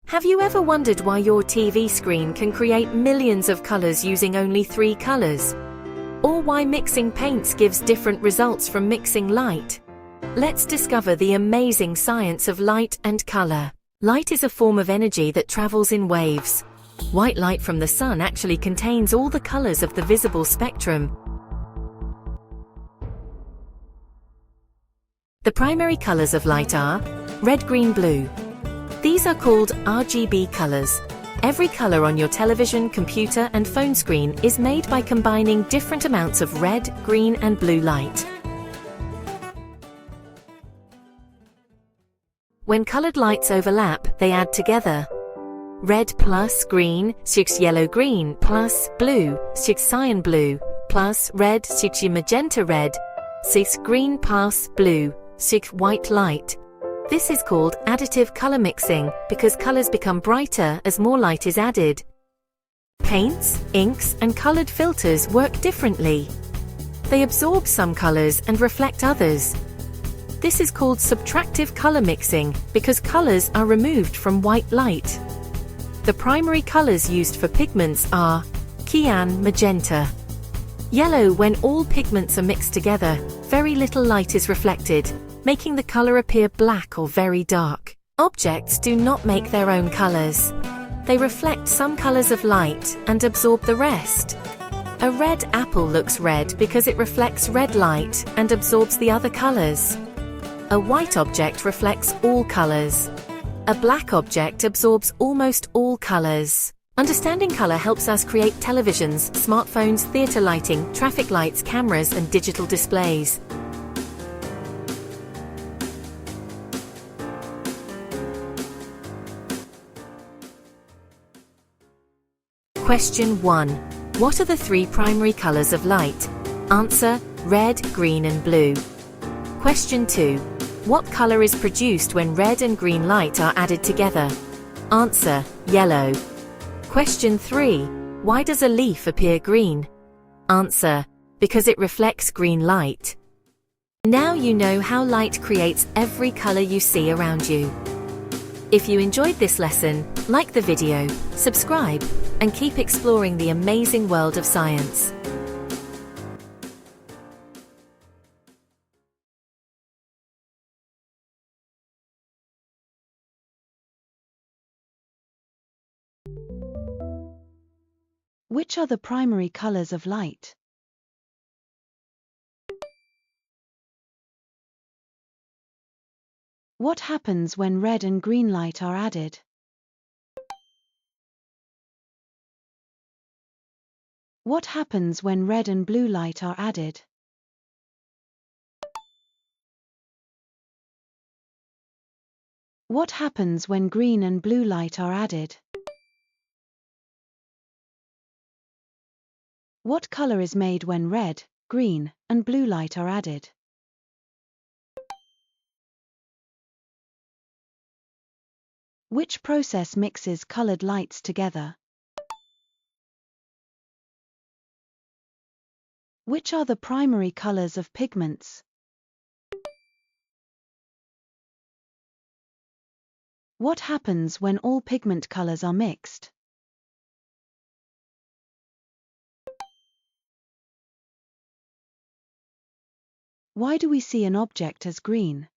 Have you ever wondered why your TV screen can create millions of colors using only 3 colors? Or why mixing paints gives different results from mixing light? Let's discover the amazing science of light and color. Light is a form of energy that travels in waves. White light from the sun actually contains all the colors of the visible spectrum. The primary colors of light are red, green, blue. These are called RGB colors. Every color on your television, computer, and phone screen is made by combining different amounts of red, green, and blue light. When colored lights overlap, they add together. Red plus green equals yellow green plus blue equals cyan blue plus red equals magenta red equals green plus blue equals white light. This is called additive color mixing because colors become brighter as more light is added. Paints, inks, and colored filters work differently. They absorb some colors and reflect others. This is called subtractive color mixing because colors are removed from white light. The primary colors used for pigments are cyan, magenta. Yellow. When all pigments are mixed together, very little light is reflected, making the color appear black or very dark. Objects do not make their own colors. They reflect some colors of light and absorb the rest. A red apple looks red because it reflects red light and absorbs the other colors. A white object reflects all colors. A black object absorbs almost all colors. Understanding color helps us create televisions, smartphones, theater lighting, traffic lights, cameras, and digital displays. Question 1. What are the 3 primary colors of light? Answer: red, green, and blue. Question 2. What color is produced when red and green light are added together? Answer: yellow. Question 3. Why does a leaf appear green? Answer: because it reflects green light. Now you know how light creates every color you see around you. If you enjoyed this lesson, like the video, subscribe, and keep exploring the amazing world of science. Which are the primary colors of light? What happens when red and green light are added? What happens when red and blue light are added? What happens when green and blue light are added? What color is made when red, green, and blue light are added? Which process mixes colored lights together? Which are the primary colors of pigments? What happens when all pigment colors are mixed? Why do we see an object as green?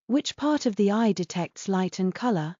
Which part of the eye detects light and color?